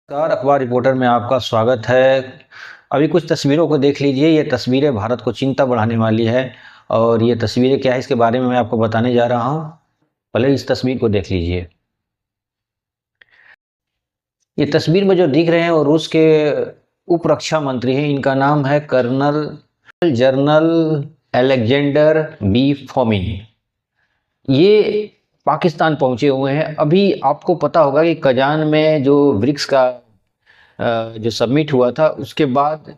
नमस्कार, अखबार रिपोर्टर में आपका स्वागत है। अभी कुछ तस्वीरों को देख लीजिए। ये तस्वीरें भारत को चिंता बढ़ाने वाली है और ये तस्वीरें क्या है इसके बारे में मैं आपको बताने जा रहा हूँ। पहले इस तस्वीर को देख लीजिए। ये तस्वीर में जो दिख रहे हैं वो रूस के उप रक्षा मंत्री हैं। इनका नाम है colonel general Alexander B Fomin. ये पाकिस्तान पहुंचे हुए हैं। अभी आपको पता होगा कि कजान में जो ब्रिक्स का जो सबमिट हुआ था उसके बाद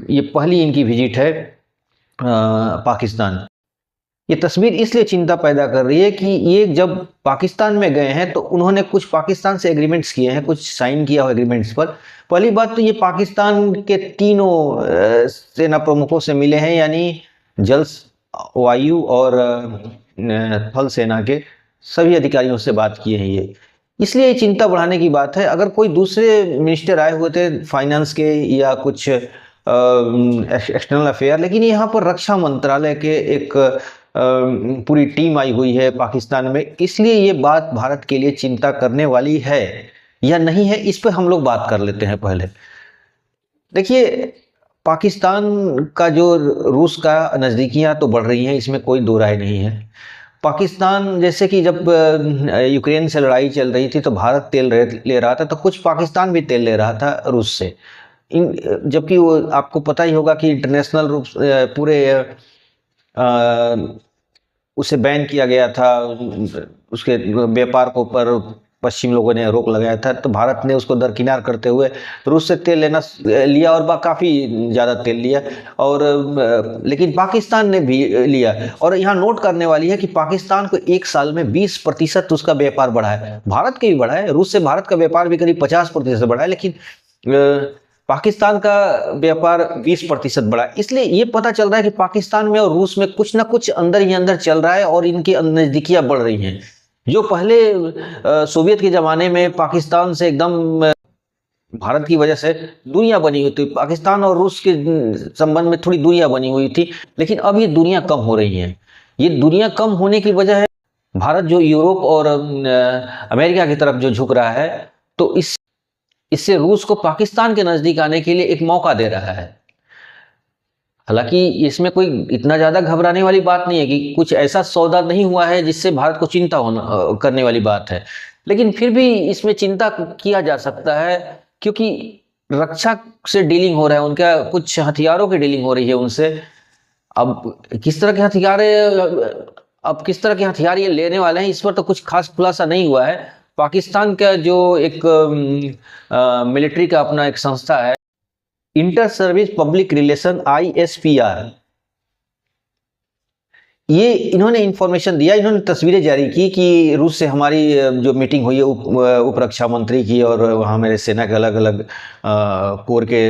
ये पहली इनकी विजिट है पाकिस्तान। ये तस्वीर इसलिए चिंता पैदा कर रही है कि ये जब पाकिस्तान में गए हैं तो उन्होंने कुछ पाकिस्तान से एग्रीमेंट्स किए हैं, कुछ साइन किया हुआ एग्रीमेंट्स पर। पहली बात तो ये पाकिस्तान के तीनों सेना प्रमुखों से मिले हैं, यानी जल, वायु और थल सेना के सभी अधिकारियों से बात किए हैं। ये इसलिए चिंता बढ़ाने की बात है। अगर कोई दूसरे मिनिस्टर आए हुए थे फाइनेंस के या कुछ एक्सटर्नल अफेयर, लेकिन यहाँ पर रक्षा मंत्रालय के एक पूरी टीम आई हुई है पाकिस्तान में, इसलिए ये बात भारत के लिए चिंता करने वाली है या नहीं है, इस पर हम लोग बात कर लेते हैं। पहले देखिए, पाकिस्तान का जो रूस का नज़दीकियां तो बढ़ रही हैं, इसमें कोई दो राय नहीं है। पाकिस्तान जैसे कि जब यूक्रेन से लड़ाई चल रही थी तो भारत तेल ले रहा था, तो कुछ पाकिस्तान भी तेल ले रहा था रूस से। जबकि वो आपको पता ही होगा कि इंटरनेशनल रूप पूरे उसे बैन किया गया था, उसके व्यापार को पर पश्चिम लोगों ने रोक लगाया था। तो भारत ने उसको दरकिनार करते हुए रूस से तेल लेना लिया और काफ़ी ज़्यादा तेल लिया। और लेकिन पाकिस्तान ने भी लिया। और यहाँ नोट करने वाली है कि पाकिस्तान को एक साल में 20% उसका व्यापार बढ़ा है। भारत के भी बढ़ा है, रूस से भारत का व्यापार भी करीब 50% बढ़ा है, लेकिन पाकिस्तान का व्यापार 20% बढ़ा। इसलिए ये पता चल रहा है कि पाकिस्तान में और रूस में कुछ ना कुछ अंदर ही अंदर चल रहा है और इनकी नज़दीकियां बढ़ रही हैं। जो पहले सोवियत के ज़माने में पाकिस्तान से एकदम भारत की वजह से दूरियां बनी हुई थी, पाकिस्तान और रूस के संबंध में थोड़ी दूरियां बनी हुई थी, लेकिन अब ये दूरियां कम हो रही हैं। ये दूरियां कम होने की वजह है भारत जो यूरोप और अमेरिका की तरफ जो झुक रहा है, तो इससे रूस को पाकिस्तान के नज़दीक आने के लिए एक मौका दे रहा है। हालांकि इसमें कोई इतना ज़्यादा घबराने वाली बात नहीं है कि कुछ ऐसा सौदा नहीं हुआ है जिससे भारत को चिंता करने वाली बात है, लेकिन फिर भी इसमें चिंता किया जा सकता है क्योंकि रक्षा से डीलिंग हो रहा है, उनका कुछ हथियारों की डीलिंग हो रही है उनसे। अब किस तरह के हथियार ये लेने वाले हैं, इस पर तो कुछ खास खुलासा नहीं हुआ है। पाकिस्तान का जो एक मिलिट्री का अपना एक संस्था है, inter service public relation ISPR, ये इन्होंने इंफॉर्मेशन दिया, इन्होंने तस्वीरें जारी की कि रूस से हमारी जो मीटिंग हुई है उप रक्षा मंत्री की, और वहाँ मेरे सेना के अलग अलग कोर के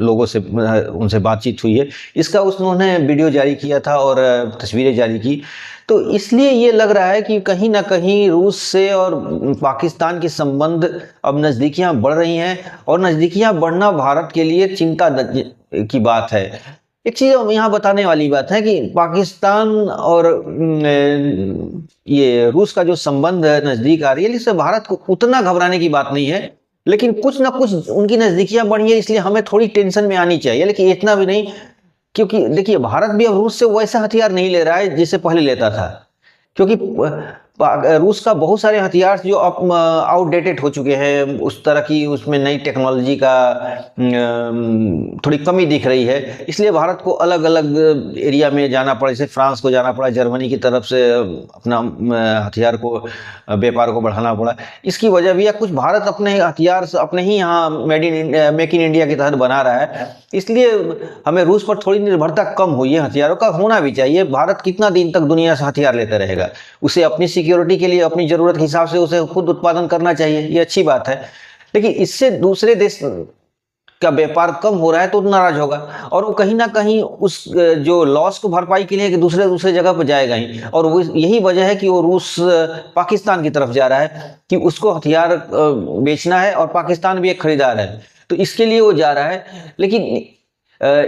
लोगों से उनसे बातचीत हुई है। इसका उन्होंने वीडियो जारी किया था और तस्वीरें जारी की। तो इसलिए ये लग रहा है कि कहीं ना कहीं रूस से और पाकिस्तान के संबंध अब नज़दीकियां बढ़ रही हैं, और नज़दीकियां बढ़ना भारत के लिए चिंता की बात है। एक चीज़ यहाँ बताने वाली बात है कि पाकिस्तान और ये रूस का जो संबंध नज़दीक आ रही है, इससे भारत को उतना घबराने की बात नहीं है, लेकिन कुछ ना कुछ उनकी नज़दीकियां बढ़ी है, इसलिए हमें थोड़ी टेंशन में आनी चाहिए, लेकिन इतना भी नहीं। क्योंकि देखिए, भारत भी अब रूस से वैसा हथियार नहीं ले रहा है जैसे पहले लेता था, क्योंकि रूस का बहुत सारे हथियार जो अब आउटडेटेड हो चुके हैं, उस तरह की उसमें नई टेक्नोलॉजी का थोड़ी कमी दिख रही है। इसलिए भारत को अलग अलग एरिया में जाना पड़ा, जैसे फ्रांस को जाना पड़ा, जर्मनी की तरफ से अपना हथियार को व्यापार को बढ़ाना पड़ा। इसकी वजह भी है कुछ भारत अपने हथियार अपने ही यहाँ मेक इन इंडिया के तहत बना रहा है, इसलिए हमें रूस पर थोड़ी निर्भरता कम हुई है। हथियारों का होना भी चाहिए। भारत कितना दिन तक दुनिया से हथियार लेता रहेगा? उसे अपनी सिक्योरिटी के लिए अपनी ज़रूरत के हिसाब से उसे खुद उत्पादन करना चाहिए, ये अच्छी बात है। लेकिन इससे दूसरे देश का व्यापार कम हो रहा है तो नाराज होगा, और वो कहीं ना कहीं उस जो लॉस को भरपाई के लिए कि दूसरे जगह पर जाएगा ही। और वो यही वजह है कि वो रूस पाकिस्तान की तरफ जा रहा है कि उसको हथियार बेचना है, और पाकिस्तान भी एक खरीदार है, तो इसके लिए वो जा रहा है। लेकिन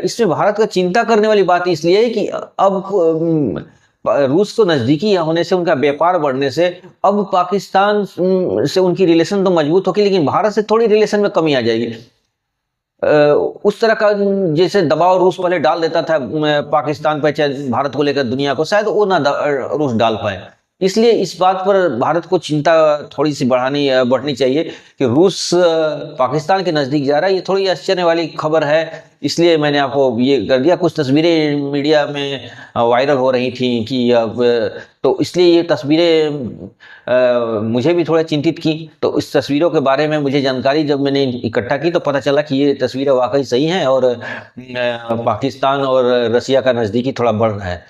इसमें भारत का चिंता करने वाली बात इसलिए है कि अब रूस को नज़दीकी होने से, उनका व्यापार बढ़ने से अब पाकिस्तान से उनकी रिलेशन तो मजबूत होगी, लेकिन भारत से थोड़ी रिलेशन में कमी आ जाएगी। उस तरह का जैसे दबाव रूस पहले डाल देता था पाकिस्तान पर, चाहे भारत को लेकर दुनिया को, शायद वो ना रूस डाल पाए। इसलिए इस बात पर भारत को चिंता थोड़ी सी बढ़नी चाहिए कि रूस पाकिस्तान के नज़दीक जा रहा है। ये थोड़ी आश्चर्य वाली खबर है, इसलिए मैंने आपको ये कर दिया। कुछ तस्वीरें मीडिया में वायरल हो रही थी कि अब, तो इसलिए ये तस्वीरें मुझे भी थोड़ा चिंतित की। तो इस तस्वीरों के बारे में मुझे जानकारी जब मैंने इकट्ठा की तो पता चला कि ये तस्वीरें वाकई सही हैं और पाकिस्तान और रसिया का नज़दीकी थोड़ा बढ़ रहा है।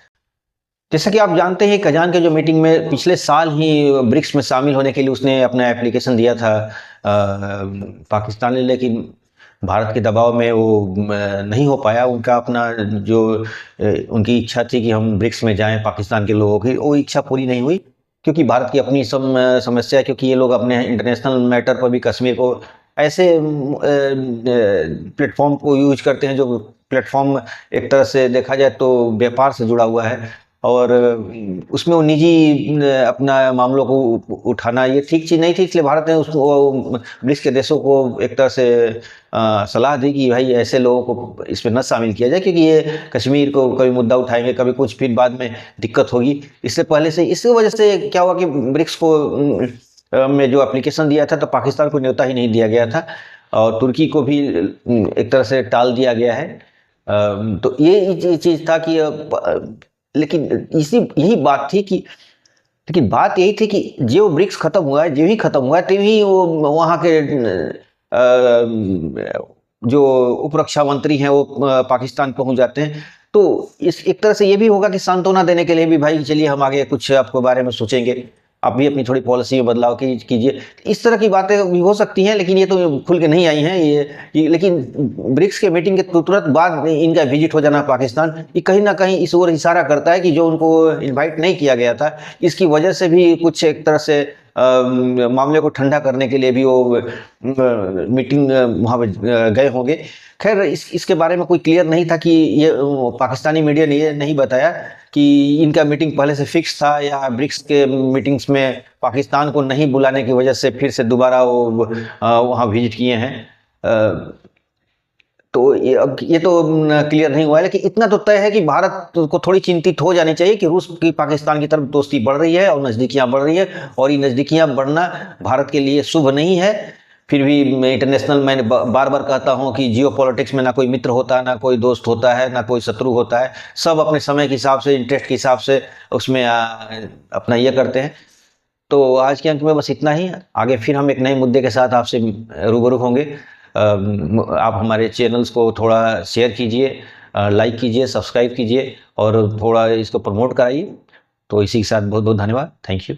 जैसा कि आप जानते हैं, कजान के जो मीटिंग में पिछले साल ही ब्रिक्स में शामिल होने के लिए उसने अपना एप्लीकेशन दिया था पाकिस्तान ने, लेकिन भारत के दबाव में वो नहीं हो पाया। उनका अपना जो उनकी इच्छा थी कि हम ब्रिक्स में जाएं पाकिस्तान के लोगों की, वो इच्छा पूरी नहीं हुई, क्योंकि भारत की अपनी समस्या है। क्योंकि ये लोग अपने इंटरनेशनल मैटर पर भी कश्मीर को ऐसे प्लेटफॉर्म को यूज करते हैं जो प्लेटफॉर्म एक तरह से देखा जाए तो व्यापार से जुड़ा हुआ है, और उसमें वो निजी अपना मामलों को उठाना ये ठीक चीज़ नहीं थी। इसलिए भारत ने उसको ब्रिक्स के देशों को एक तरह से सलाह दी कि भाई ऐसे लोगों को इसमें न शामिल किया जाए, क्योंकि ये कश्मीर को कभी मुद्दा उठाएंगे, कभी कुछ, फिर बाद में दिक्कत होगी। इससे पहले से, इसी वजह से क्या हुआ कि ब्रिक्स को में जो एप्लीकेशन दिया था तो पाकिस्तान को न्योता ही नहीं दिया गया था, और तुर्की को भी एक तरह से टाल दिया गया है। तो ये चीज़ था कि लेकिन यही बात थी कि, लेकिन बात यही थी कि जो ब्रिक्स खत्म हुआ है, जो ही खत्म हुआ है, तभी वो वहाँ के जो उप रक्षा मंत्री हैं वो पाकिस्तान पहुँच जाते हैं। तो इस एक तरह से ये भी होगा कि सांत्वना देने के लिए भी, भाई चलिए हम आगे कुछ आपके बारे में सोचेंगे, आप भी अपनी थोड़ी पॉलिसी में बदलाव कीजिए। इस तरह की बातें भी हो सकती हैं, लेकिन ये तो खुल के नहीं आई हैं ये। लेकिन ब्रिक्स के मीटिंग के तुरंत बाद इनका विजिट हो जाना पाकिस्तान, ये कहीं ना कहीं इस ओर इशारा करता है कि जो उनको इनवाइट नहीं किया गया था, इसकी वजह से भी कुछ एक तरह से मामले को ठंडा करने के लिए भी वो मीटिंग वहाँ पर गए होंगे। खैर इसके बारे में कोई क्लियर नहीं था कि ये पाकिस्तानी मीडिया ने ये नहीं बताया कि इनका मीटिंग पहले से फिक्स था, या ब्रिक्स के मीटिंग्स में पाकिस्तान को नहीं बुलाने की वजह से फिर से दोबारा वो वहाँ विजिट किए हैं। तो ये तो क्लियर नहीं हुआ है, लेकिन इतना तो तय है कि भारत को थोड़ी चिंतित हो जानी चाहिए कि रूस की पाकिस्तान की तरफ दोस्ती बढ़ रही है और नज़दीकियाँ बढ़ रही है, और ये नज़दीकियाँ बढ़ना भारत के लिए शुभ नहीं है। फिर भी इंटरनेशनल, मैं बार बार कहता हूँ कि जियो पॉलिटिक्स में ना कोई मित्र होता है, ना कोई दोस्त होता है, ना कोई शत्रु होता है। सब अपने समय के हिसाब से, इंटरेस्ट के हिसाब से उसमें अपना ये करते हैं। तो आज के अंक में बस इतना ही। आगे फिर हम एक नए मुद्दे के साथ आपसे रूबरू होंगे। आप हमारे चैनल्स को थोड़ा शेयर कीजिए, लाइक कीजिए, सब्सक्राइब कीजिए और थोड़ा इसको प्रमोट कराइए। तो इसी के साथ बहुत बहुत धन्यवाद। Thank you.